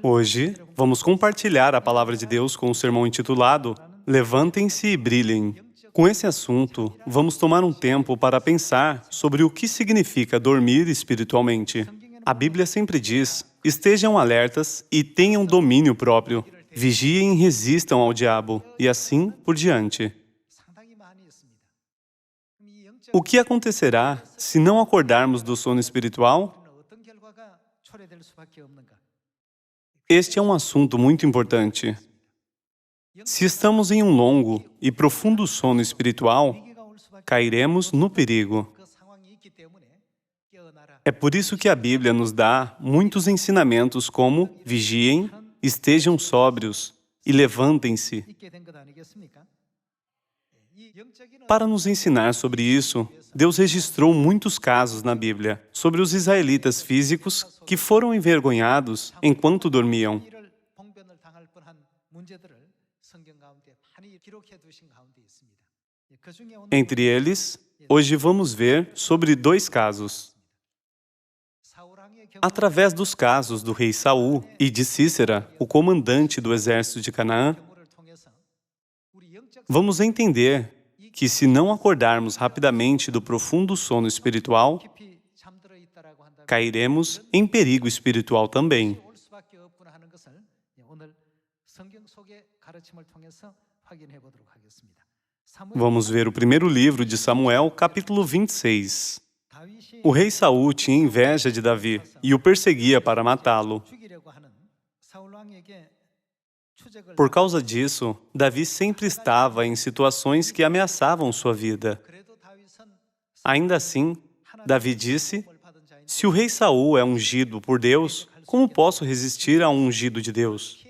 Hoje, vamos compartilhar a palavra de Deus com o sermão intitulado Levantem-se e Brilhem. Com esse assunto, vamos tomar um tempo para pensar sobre o que significa dormir espiritualmente. A Bíblia sempre diz, estejam alertas e tenham domínio próprio. Vigiem e resistam ao diabo, e assim por diante. O que acontecerá se não acordarmos do sono espiritual? Este é um assunto muito importante. Se estamos em um longo e profundo sono espiritual, cairemos no perigo. É por isso que a Bíblia nos dá muitos ensinamentos como vigiem, estejam sóbrios e levantem-se. Para nos ensinar sobre isso, Deus registrou muitos casos na Bíblia sobre os israelitas físicos que foram envergonhados enquanto dormiam. Entre eles, hoje vamos ver sobre 2 casos. Através dos casos do rei Saul e de Cícera, o comandante do exército de Canaã, vamos entender que se não acordarmos rapidamente do profundo sono espiritual, cairemos em perigo espiritual também. Vamos ver o primeiro livro de Samuel, capítulo 26. O rei Saul tinha inveja de Davi e o perseguia para matá-lo. Por causa disso, Davi sempre estava em situações que ameaçavam sua vida. Ainda assim, Davi disse, se o rei Saul é ungido por Deus, como posso resistir a um ungido de Deus?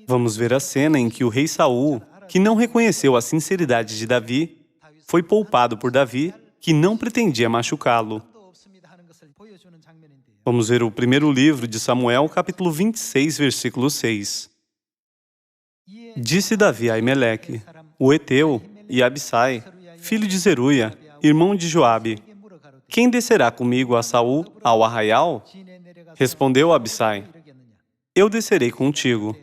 Vamos ver a cena em que o rei Saul, que não reconheceu a sinceridade de Davi, foi poupado por Davi, que não pretendia machucá-lo. Vamos ver o primeiro livro de Samuel, capítulo 26, versículo 6. Disse Davi a Aimeleque, o Eteu, e Abissai, filho de Zeruia, irmão de Joabe, quem descerá comigo a Saul ao arraial? Respondeu Abissai, eu descerei contigo.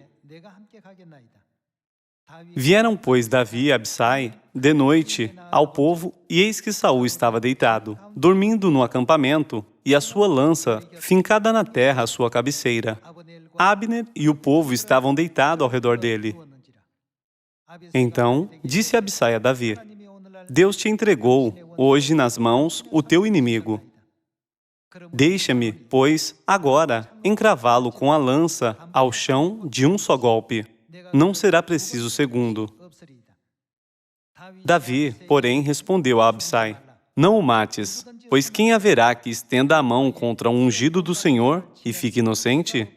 Vieram, pois, Davi e Abissai, de noite, ao povo, e eis que Saul estava deitado, dormindo no acampamento, e a sua lança fincada na terra à sua cabeceira. Abner e o povo estavam deitados ao redor dele. Então, disse Abissai a Davi, Deus te entregou, hoje, nas mãos, o teu inimigo. Deixa-me, pois, agora, encravá-lo com a lança ao chão de um só golpe. Não será preciso segundo. Davi, porém, respondeu a Abissai, não o mates, pois quem haverá que estenda a mão contra um ungido do Senhor e fique inocente?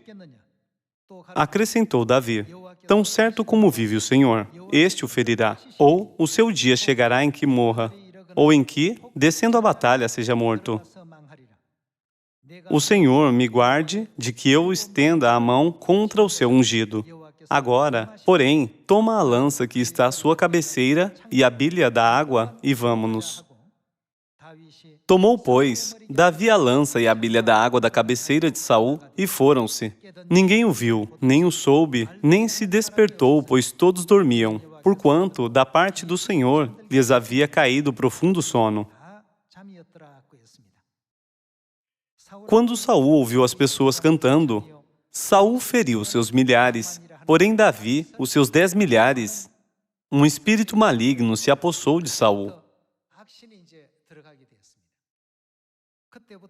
Acrescentou Davi, tão certo como vive o Senhor, este o ferirá, ou o seu dia chegará em que morra, ou em que, descendo a batalha, seja morto. O Senhor me guarde de que eu estenda a mão contra o seu ungido. Agora, porém, toma a lança que está à sua cabeceira e a bilha da água e vamo-nos. Tomou, pois, Davi a lança e a bilha da água da cabeceira de Saul e foram-se. Ninguém o viu, nem o soube, nem se despertou, pois todos dormiam, porquanto, da parte do Senhor, lhes havia caído profundo sono. Quando Saul ouviu as pessoas cantando, Saul feriu seus milhares, porém Davi, os seus 10 milhares. Um espírito maligno se apossou de Saul.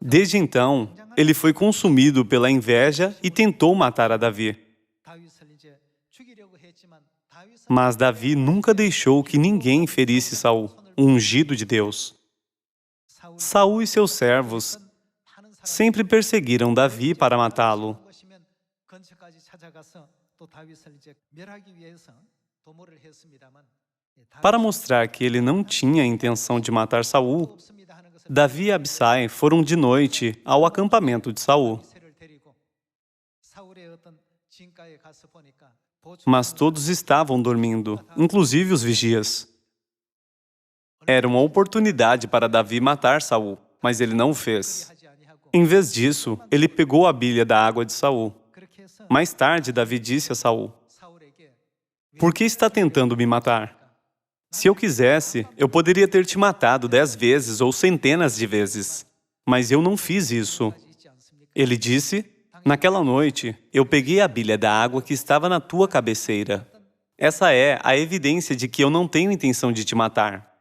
Desde então, ele foi consumido pela inveja e tentou matar a Davi. Mas Davi nunca deixou que ninguém ferisse Saul, o ungido de Deus. Saul e seus servos sempre perseguiram Davi para matá-lo. Para mostrar que ele não tinha a intenção de matar Saul, Davi e Abissai foram de noite ao acampamento de Saul. Mas todos estavam dormindo, inclusive os vigias. Era uma oportunidade para Davi matar Saul, mas ele não o fez. Em vez disso, ele pegou a bilha da água de Saul. Mais tarde, Davi disse a Saul: "Por que está tentando me matar? Se eu quisesse, eu poderia ter te matado 10 vezes ou centenas de vezes. Mas eu não fiz isso." Ele disse: "Naquela noite, eu peguei a bilha da água que estava na tua cabeceira. Essa é a evidência de que eu não tenho intenção de te matar."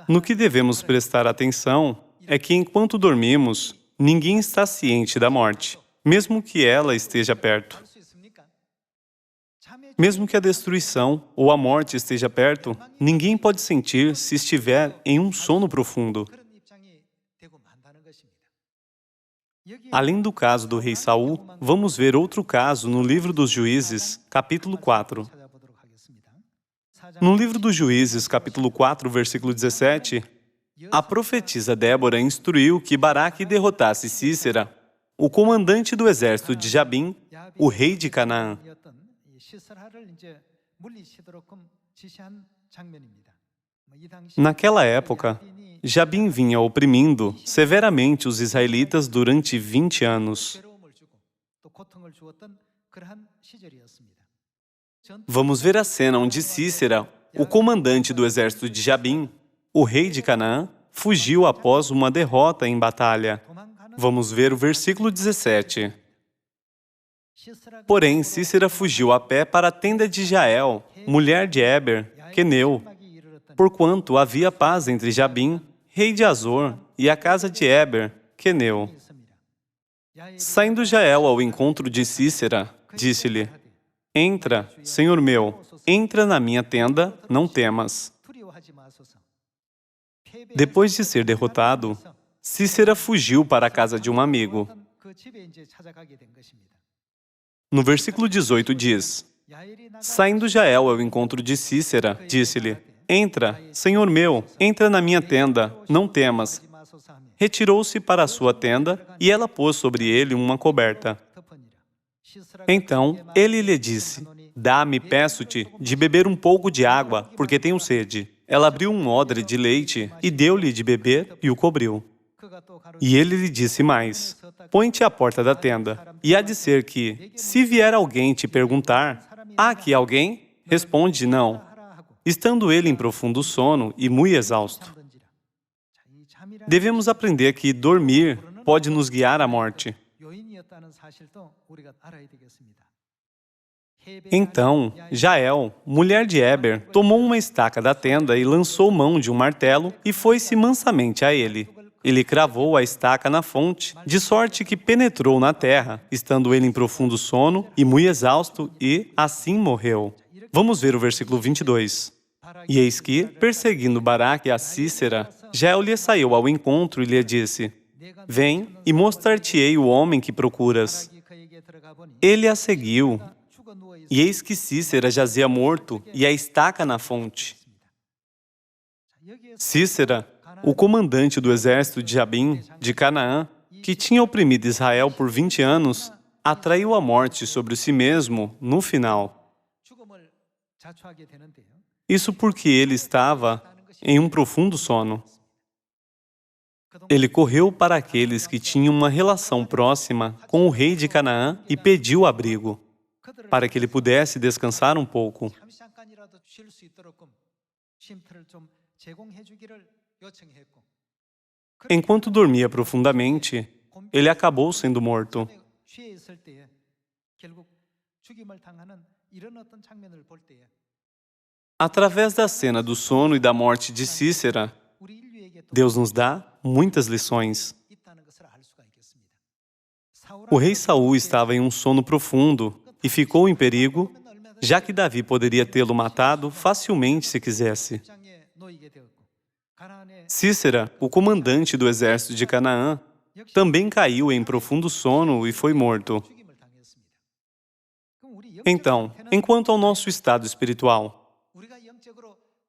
No que devemos prestar atenção é que enquanto dormimos, ninguém está ciente da morte, mesmo que ela esteja perto. Mesmo que a destruição ou a morte esteja perto, ninguém pode sentir se estiver em um sono profundo. Além do caso do rei Saul, vamos ver outro caso no livro dos Juízes, capítulo 4. No livro dos Juízes, capítulo 4, versículo 17, a profetisa Débora instruiu que Baraque derrotasse Sísera, o comandante do exército de Jabim, o rei de Canaã. Naquela época, Jabim vinha oprimindo severamente os israelitas durante 20 anos. Vamos ver a cena onde Sísera, o comandante do exército de Jabim, o rei de Canaã, fugiu após uma derrota em batalha. Vamos ver o versículo 17. Porém, Sísera fugiu a pé para a tenda de Jael, mulher de Eber, queneu, porquanto havia paz entre Jabim, rei de Azor, e a casa de Eber, queneu. Saindo Jael ao encontro de Sísera, disse-lhe: "Entra, senhor meu, entra na minha tenda, não temas." Depois de ser derrotado, Sísera fugiu para a casa de um amigo. No versículo 18 diz: Saindo Jael ao encontro de Sísera, disse-lhe: "Entra, senhor meu, entra na minha tenda, não temas." Retirou-se para a sua tenda e ela pôs sobre ele uma coberta. Então ele lhe disse: "Dá-me, peço-te, de beber um pouco de água, porque tenho sede." Ela abriu um odre de leite e deu-lhe de beber e o cobriu. E ele lhe disse mais: "Põe-te à porta da tenda, e há de ser que, se vier alguém te perguntar: 'Há aqui alguém?' responde: 'Não,' estando ele em profundo sono e muito exausto." Devemos aprender que dormir pode nos guiar à morte. Então, Jael, mulher de Eber, tomou uma estaca da tenda e lançou mão de um martelo e foi-se mansamente a ele. Ele cravou a estaca na fonte, de sorte que penetrou na terra, estando ele em profundo sono e muito exausto, e assim morreu. Vamos ver o versículo 22. E eis que, perseguindo Baraque a Sísera, Jael lhe saiu ao encontro e lhe disse: "Vem e mostrar-te-ei o homem que procuras." Ele a seguiu, e eis que Sísera jazia morto e a estaca na fonte. Sísera, o comandante do exército de Jabim, de Canaã, que tinha oprimido Israel por 20 anos, atraiu a morte sobre si mesmo no final. Isso porque ele estava em um profundo sono. Ele correu para aqueles que tinham uma relação próxima com o rei de Canaã e pediu abrigo, para que ele pudesse descansar um pouco. Enquanto dormia profundamente, ele acabou sendo morto. Através da cena do sono e da morte de Sísera, Deus nos dá muitas lições. O rei Saul estava em um sono profundo e ficou em perigo, já que Davi poderia tê-lo matado facilmente se quisesse. Sísera, o comandante do exército de Canaã, também caiu em profundo sono e foi morto. Então, enquanto ao nosso estado espiritual,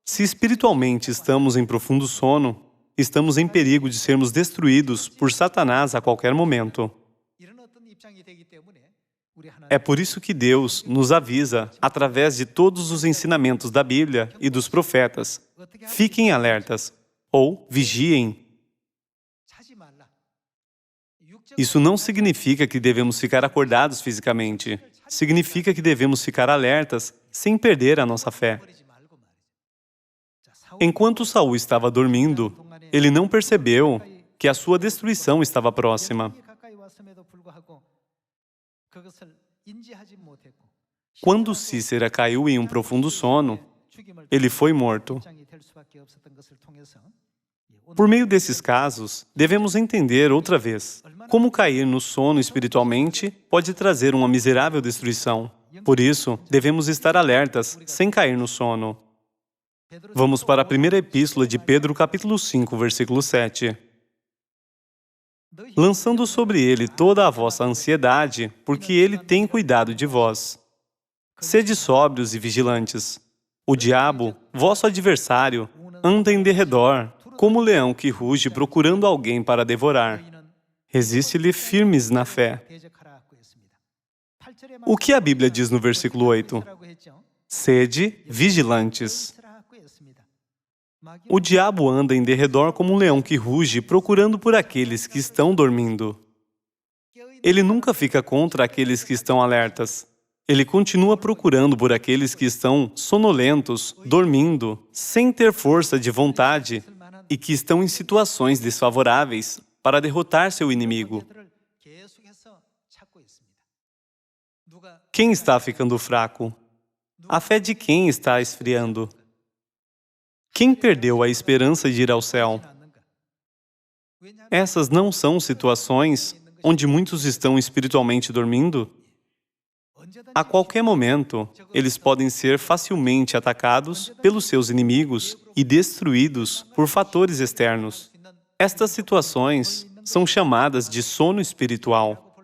se espiritualmente estamos em profundo sono, estamos em perigo de sermos destruídos por Satanás a qualquer momento. É por isso que Deus nos avisa, através de todos os ensinamentos da Bíblia e dos profetas: fiquem alertas, ou vigiem. Isso não significa que devemos ficar acordados fisicamente. Significa que devemos ficar alertas sem perder a nossa fé. Enquanto Saul estava dormindo, ele não percebeu que a sua destruição estava próxima. Quando Cícera caiu em um profundo sono, ele foi morto. Por meio desses casos, devemos entender outra vez como cair no sono espiritualmente pode trazer uma miserável destruição. Por isso, devemos estar alertas sem cair no sono. Vamos para a primeira epístola de Pedro, capítulo 5, versículo 7. Lançando sobre ele toda a vossa ansiedade, porque ele tem cuidado de vós. Sede sóbrios e vigilantes. O diabo, vosso adversário, anda em derredor, como leão que ruge procurando alguém para devorar. Resiste-lhe firmes na fé. O que a Bíblia diz no versículo 8? Sede vigilantes. O diabo anda em derredor como um leão que ruge, procurando por aqueles que estão dormindo. Ele nunca fica contra aqueles que estão alertas. Ele continua procurando por aqueles que estão sonolentos, dormindo, sem ter força de vontade e que estão em situações desfavoráveis para derrotar seu inimigo. Quem está ficando fraco? A fé de quem está esfriando? Quem perdeu a esperança de ir ao céu? Essas não são situações onde muitos estão espiritualmente dormindo? A qualquer momento, eles podem ser facilmente atacados pelos seus inimigos e destruídos por fatores externos. Estas situações são chamadas de sono espiritual.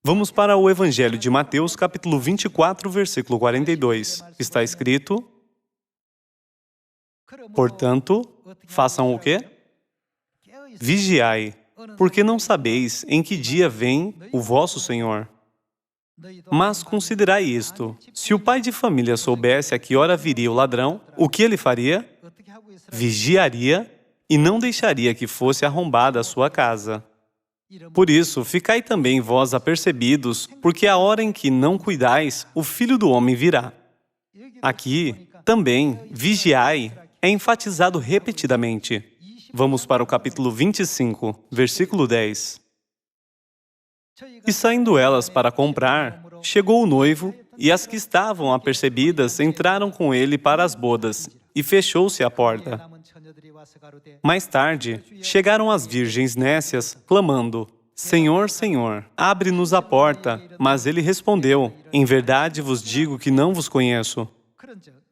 Vamos para o Evangelho de Mateus, capítulo 24, versículo 42. Está escrito: portanto, façam o quê? Vigiai, porque não sabeis em que dia vem o vosso Senhor. Mas considerai isto: se o pai de família soubesse a que hora viria o ladrão, o que ele faria? Vigiaria e não deixaria que fosse arrombada a sua casa. Por isso, ficai também vós apercebidos, porque a hora em que não cuidais, o Filho do Homem virá. Aqui, também, vigiai é enfatizado repetidamente. Vamos para o capítulo 25, versículo 10. E saindo elas para comprar, chegou o noivo, e as que estavam apercebidas entraram com ele para as bodas, e fechou-se a porta. Mais tarde, chegaram as virgens nécias, clamando: Senhor, Senhor, abre-nos a porta. Mas ele respondeu: em verdade vos digo que não vos conheço.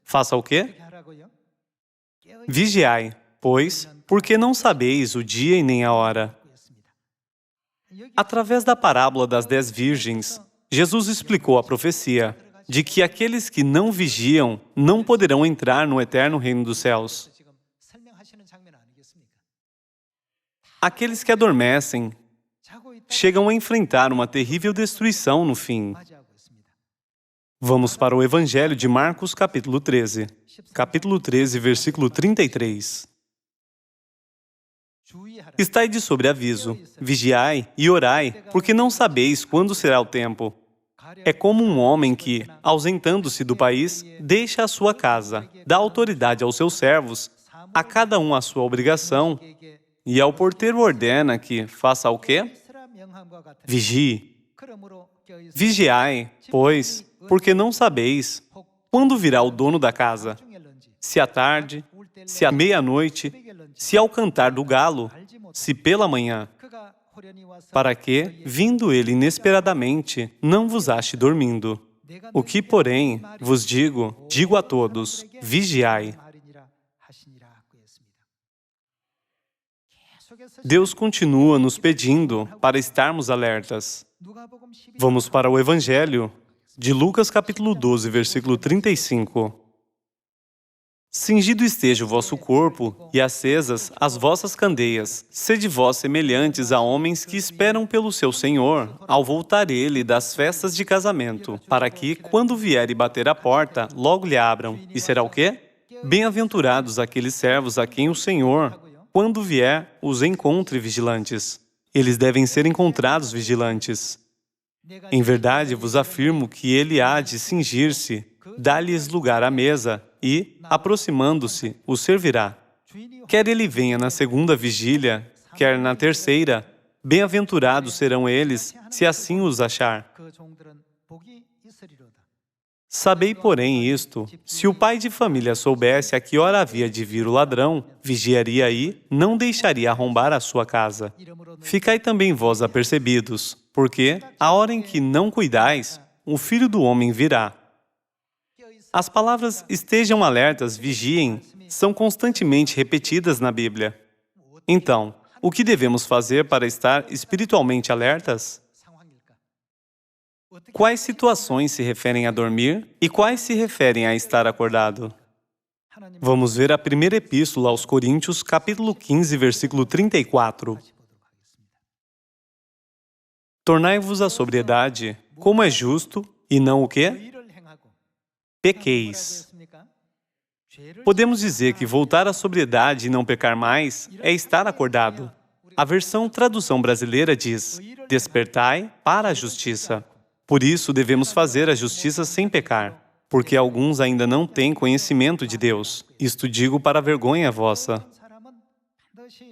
Faça o quê? Vigiai, pois, porque não sabeis o dia e nem a hora. Através da parábola das 10 virgens, Jesus explicou a profecia de que aqueles que não vigiam não poderão entrar no eterno reino dos céus. Aqueles que adormecem chegam a enfrentar uma terrível destruição no fim. Vamos para o Evangelho de Marcos, capítulo 13. Capítulo 13, versículo 33. Estai de sobreaviso, vigiai e orai, porque não sabeis quando será o tempo. É como um homem que, ausentando-se do país, deixa a sua casa, dá autoridade aos seus servos, a cada um a sua obrigação, e ao porteiro ordena que faça o quê? Vigie. Vigiai, pois, porque não sabeis quando virá o dono da casa, se à tarde, se à meia-noite, se ao cantar do galo, se pela manhã, para que, vindo ele inesperadamente, não vos ache dormindo. O que, porém, vos digo, digo a todos: vigiai. Deus continua nos pedindo para estarmos alertas. Vamos para o Evangelho de Lucas, capítulo 12, versículo 35. Cingido esteja o vosso corpo e acesas as vossas candeias. Sede vós semelhantes a homens que esperam pelo seu Senhor, ao voltar ele das festas de casamento, para que, quando vier e bater a porta, logo lhe abram. E será o quê? Bem-aventurados aqueles servos a quem o Senhor, quando vier, os encontre vigilantes. Eles devem ser encontrados vigilantes. Em verdade, vos afirmo que ele há de cingir-se, dar-lhes lugar à mesa e, aproximando-se, o servirá. Quer ele venha na segunda vigília, quer na terceira, bem-aventurados serão eles, se assim os achar. Sabei, porém, isto: se o pai de família soubesse a que hora havia de vir o ladrão, vigiaria aí, não deixaria arrombar a sua casa. Ficai também vós apercebidos, porque, a hora em que não cuidais, o Filho do Homem virá. As palavras "estejam alertas, vigiem" são constantemente repetidas na Bíblia. Então, o que devemos fazer para estar espiritualmente alertas? Quais situações se referem a dormir e quais se referem a estar acordado? Vamos ver a primeira epístola aos Coríntios, capítulo 15, versículo 34. Tornai-vos à sobriedade, como é justo, e não o quê? Pequeis. Podemos dizer que voltar à sobriedade e não pecar mais é estar acordado. A versão Tradução Brasileira diz: despertai para a justiça. Por isso devemos fazer a justiça sem pecar, porque alguns ainda não têm conhecimento de Deus. Isto digo para a vergonha vossa.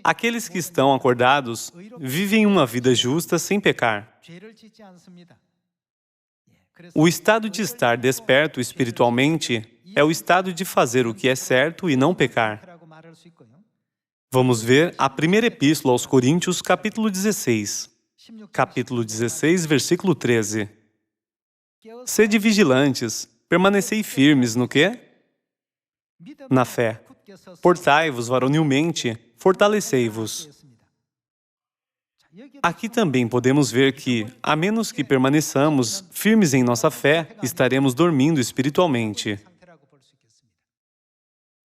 Aqueles que estão acordados vivem uma vida justa sem pecar. O estado de estar desperto espiritualmente é o estado de fazer o que é certo e não pecar. Vamos ver a primeira epístola aos Coríntios, capítulo 16. Capítulo 16, versículo 13. Sede vigilantes, permanecei firmes no quê? Na fé. Portai-vos varonilmente, fortalecei-vos. Aqui também podemos ver que, a menos que permaneçamos firmes em nossa fé, estaremos dormindo espiritualmente.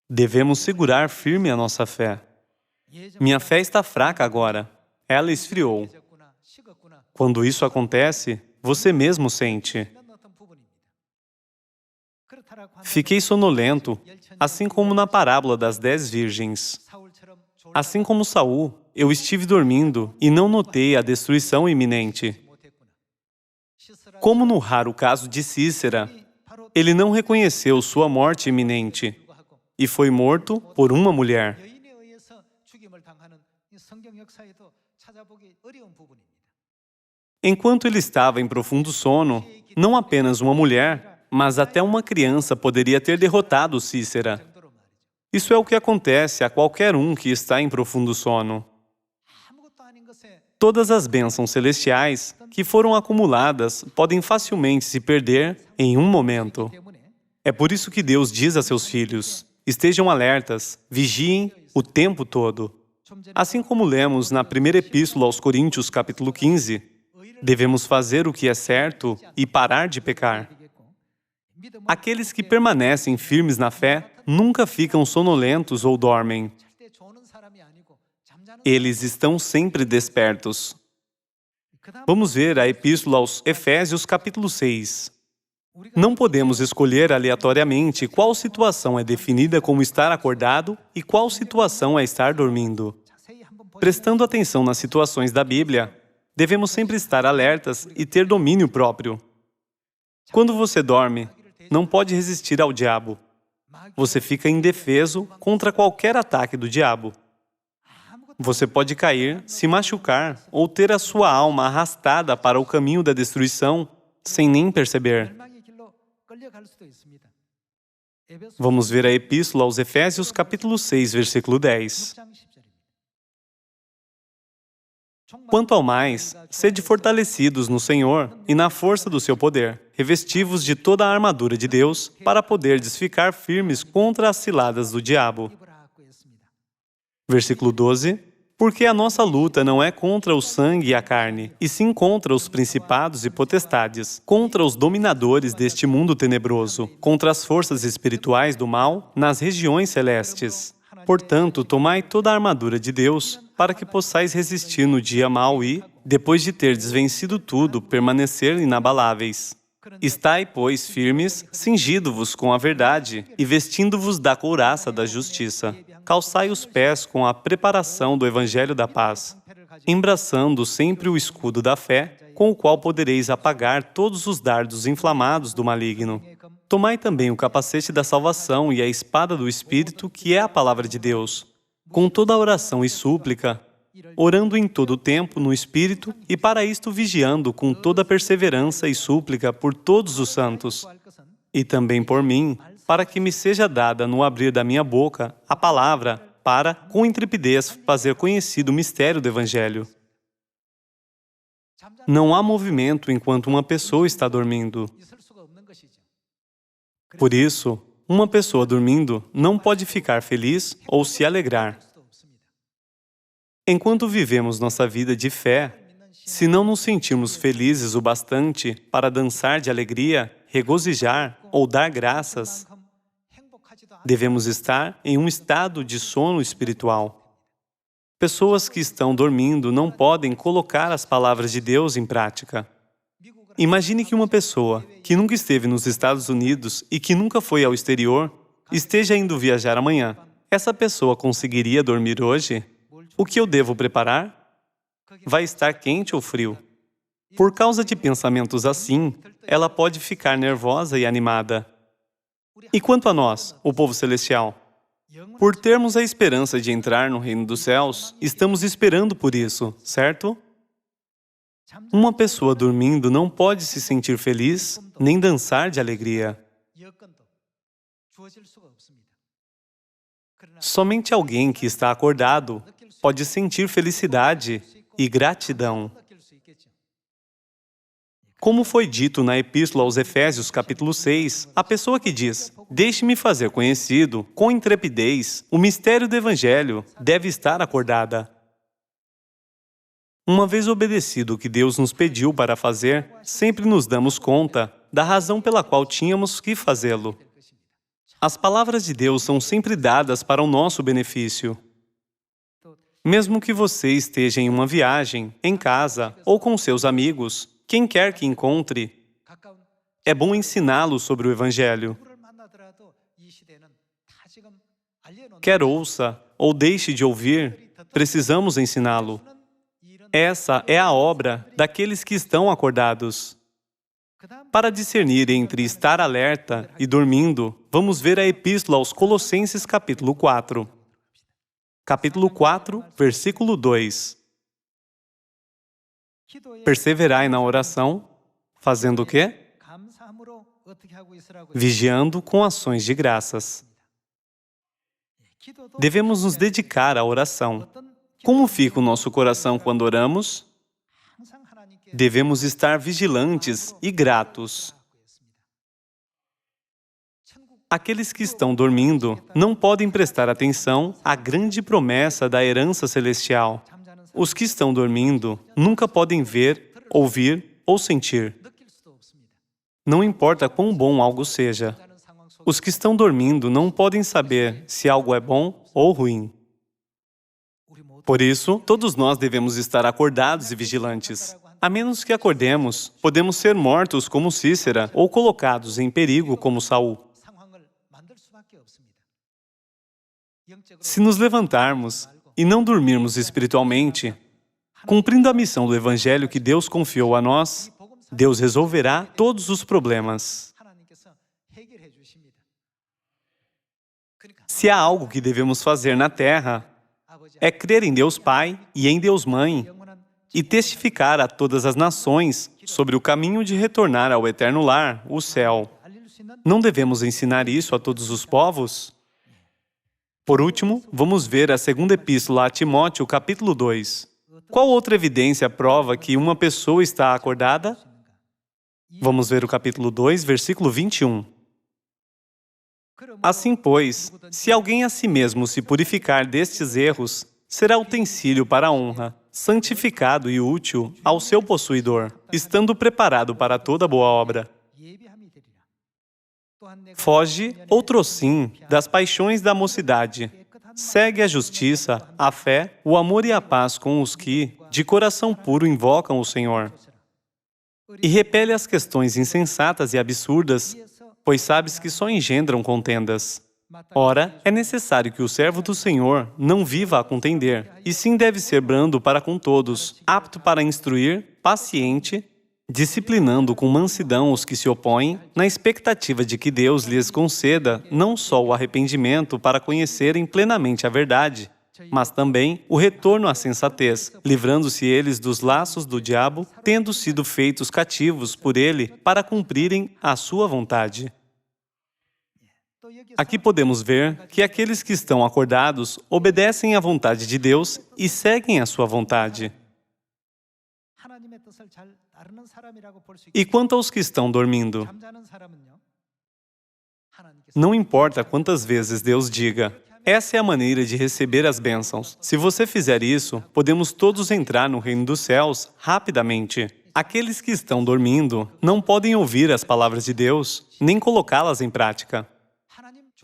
Devemos segurar firme a nossa fé. Minha fé está fraca agora. Ela esfriou. Quando isso acontece, você mesmo sente. Fiquei sonolento, assim como na parábola das 10 virgens. Assim como Saul, eu estive dormindo e não notei a destruição iminente. Como no raro caso de Cícera, ele não reconheceu sua morte iminente e foi morto por uma mulher. Enquanto ele estava em profundo sono, não apenas uma mulher, mas até uma criança poderia ter derrotado Cícera. Isso é o que acontece a qualquer um que está em profundo sono. Todas as bênçãos celestiais que foram acumuladas podem facilmente se perder em um momento. É por isso que Deus diz a seus filhos: estejam alertas, vigiem o tempo todo. Assim como lemos na primeira epístola aos Coríntios, capítulo 15, devemos fazer o que é certo e parar de pecar. Aqueles que permanecem firmes na fé nunca ficam sonolentos ou dormem. Eles estão sempre despertos. Vamos ver a epístola aos Efésios, capítulo 6. Não podemos escolher aleatoriamente qual situação é definida como estar acordado e qual situação é estar dormindo. Prestando atenção nas situações da Bíblia, devemos sempre estar alertas e ter domínio próprio. Quando você dorme, não pode resistir ao diabo. Você fica indefeso contra qualquer ataque do diabo. Você pode cair, se machucar ou ter a sua alma arrastada para o caminho da destruição sem nem perceber. Vamos ver a epístola aos Efésios, capítulo 6, versículo 10. Quanto ao mais, sede fortalecidos no Senhor e na força do seu poder, revesti-vos de toda a armadura de Deus, para poderdes ficar firmes contra as ciladas do diabo. Versículo 12. Porque a nossa luta não é contra o sangue e a carne, e sim contra os principados e potestades, contra os dominadores deste mundo tenebroso, contra as forças espirituais do mal nas regiões celestes. Portanto, tomai toda a armadura de Deus, para que possais resistir no dia mau e, depois de terdes vencido tudo, permanecer inabaláveis. Estai, pois, firmes, cingido-vos com a verdade e vestindo-vos da couraça da justiça. Calçai os pés com a preparação do Evangelho da paz. embraçando sempre o escudo da fé, com o qual podereis apagar todos os dardos inflamados do maligno. Tomai também o capacete da salvação e a espada do Espírito, que é a palavra de Deus, com toda a oração e súplica, orando em todo o tempo no Espírito e para isto vigiando com toda perseverança e súplica por todos os santos, e também por mim, para que me seja dada no abrir da minha boca a palavra para, com intrepidez, fazer conhecido o mistério do Evangelho. Não há movimento enquanto uma pessoa está dormindo. Por isso, uma pessoa dormindo não pode ficar feliz ou se alegrar. Enquanto vivemos nossa vida de fé, se não nos sentirmos felizes o bastante para dançar de alegria, regozijar ou dar graças, devemos estar em um estado de sono espiritual. Pessoas que estão dormindo não podem colocar as palavras de Deus em prática. Imagine que uma pessoa que nunca esteve nos Estados Unidos e que nunca foi ao exterior esteja indo viajar amanhã. Essa pessoa conseguiria dormir hoje? O que eu devo preparar? Vai estar quente ou frio? Por causa de pensamentos assim, ela pode ficar nervosa e animada. E quanto a nós, o povo celestial? Por termos a esperança de entrar no reino dos céus, estamos esperando por isso, certo? Uma pessoa dormindo não pode se sentir feliz, nem dançar de alegria. Somente alguém que está acordado pode sentir felicidade e gratidão. Como foi dito na Epístola aos Efésios, capítulo 6, a pessoa que diz: "Deixe-me fazer conhecido, com intrepidez, o mistério do Evangelho", deve estar acordada. Uma vez obedecido o que Deus nos pediu para fazer, sempre nos damos conta da razão pela qual tínhamos que fazê-lo. As palavras de Deus são sempre dadas para o nosso benefício. Mesmo que você esteja em uma viagem, em casa ou com seus amigos, quem quer que encontre, é bom ensiná-lo sobre o Evangelho. Quer ouça ou deixe de ouvir, precisamos ensiná-lo. Essa é a obra daqueles que estão acordados. Para discernir entre estar alerta e dormindo, vamos ver a Epístola aos Colossenses, capítulo 4. Capítulo 4, versículo 2. Perseverai na oração, fazendo o quê? Vigiando com ações de graças. Devemos nos dedicar à oração. Como fica o nosso coração quando oramos? Devemos estar vigilantes e gratos. Aqueles que estão dormindo não podem prestar atenção à grande promessa da herança celestial. Os que estão dormindo nunca podem ver, ouvir ou sentir. Não importa quão bom algo seja. Os que estão dormindo não podem saber se algo é bom ou ruim. Por isso, todos nós devemos estar acordados e vigilantes. A menos que acordemos, podemos ser mortos como Cícera ou colocados em perigo como Saul. Se nos levantarmos e não dormirmos espiritualmente, cumprindo a missão do Evangelho que Deus confiou a nós, Deus resolverá todos os problemas. Se há algo que devemos fazer na Terra, é crer em Deus Pai e em Deus Mãe e testificar a todas as nações sobre o caminho de retornar ao eterno lar, o céu. Não devemos ensinar isso a todos os povos? Por último, vamos ver a segunda epístola a Timóteo, capítulo 2. Qual outra evidência prova que uma pessoa está acordada? Vamos ver o capítulo 2, versículo 21. Assim, pois, se alguém a si mesmo se purificar destes erros, será utensílio para a honra, santificado e útil ao seu possuidor, estando preparado para toda boa obra. Foge, outrossim, das paixões da mocidade. Segue a justiça, a fé, o amor e a paz com os que, de coração puro, invocam o Senhor. E repele as questões insensatas e absurdas, pois sabes que só engendram contendas. Ora, é necessário que o servo do Senhor não viva a contender, e sim deve ser brando para com todos, apto para instruir, paciente, disciplinando com mansidão os que se opõem, na expectativa de que Deus lhes conceda não só o arrependimento para conhecerem plenamente a verdade, mas também o retorno à sensatez, livrando-se eles dos laços do diabo, tendo sido feitos cativos por ele para cumprirem a sua vontade. Aqui podemos ver que aqueles que estão acordados obedecem à vontade de Deus e seguem a sua vontade. E quanto aos que estão dormindo? Não importa quantas vezes Deus diga, essa é a maneira de receber as bênçãos. Se você fizer isso, podemos todos entrar no reino dos céus rapidamente. Aqueles que estão dormindo não podem ouvir as palavras de Deus, nem colocá-las em prática.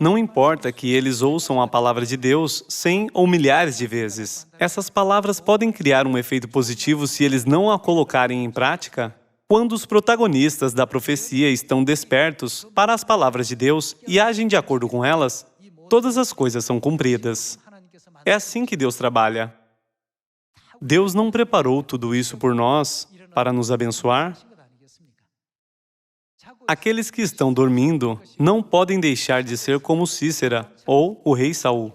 Não importa que eles ouçam a palavra de Deus 100 ou milhares de vezes. Essas palavras podem criar um efeito positivo se eles não a colocarem em prática. Quando os protagonistas da profecia estão despertos para as palavras de Deus e agem de acordo com elas, todas as coisas são cumpridas. É assim que Deus trabalha. Deus não preparou tudo isso por nós para nos abençoar? Aqueles que estão dormindo não podem deixar de ser como Cícera ou o rei Saul.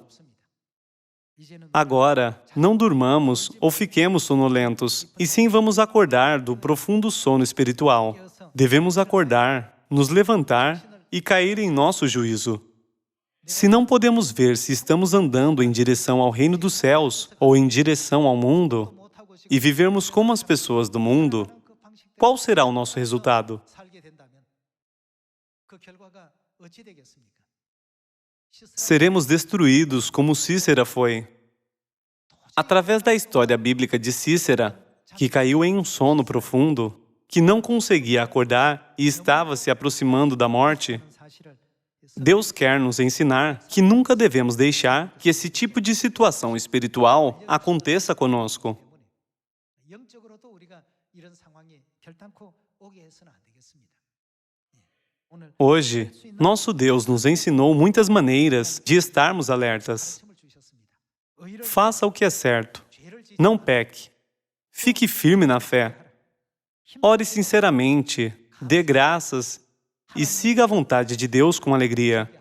Agora, não durmamos ou fiquemos sonolentos, e sim vamos acordar do profundo sono espiritual. Devemos acordar, nos levantar e cair em nosso juízo. Se não podemos ver se estamos andando em direção ao reino dos céus ou em direção ao mundo, e vivermos como as pessoas do mundo, qual será o nosso resultado? Seremos destruídos como Cícera foi. Através da história bíblica de Cícera, que caiu em um sono profundo, que não conseguia acordar e estava se aproximando da morte, Deus quer nos ensinar que nunca devemos deixar que esse tipo de situação espiritual aconteça conosco. Hoje, nosso Deus nos ensinou muitas maneiras de estarmos alertas. Faça o que é certo. Não peque. Fique firme na fé. Ore sinceramente, dê graças e siga a vontade de Deus com alegria.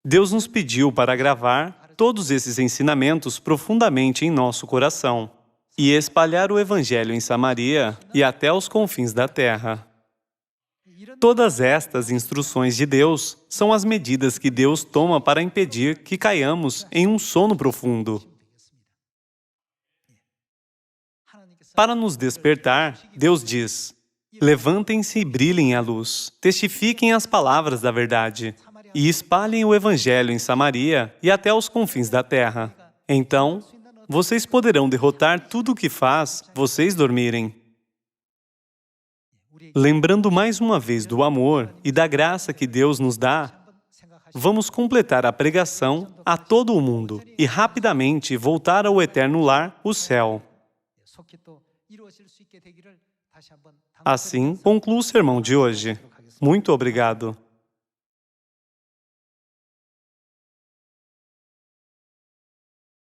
Deus nos pediu para gravar todos esses ensinamentos profundamente em nosso coração e espalhar o Evangelho em Samaria e até os confins da terra. Todas estas instruções de Deus são as medidas que Deus toma para impedir que caiamos em um sono profundo. Para nos despertar, Deus diz: levantem-se e brilhem a luz, testifiquem as palavras da verdade e espalhem o Evangelho em Samaria e até os confins da terra. Então, vocês poderão derrotar tudo o que faz vocês dormirem. Lembrando mais uma vez do amor e da graça que Deus nos dá, vamos completar a pregação a todo o mundo e rapidamente voltar ao eterno lar, o céu. Assim, concluo o sermão de hoje. Muito obrigado.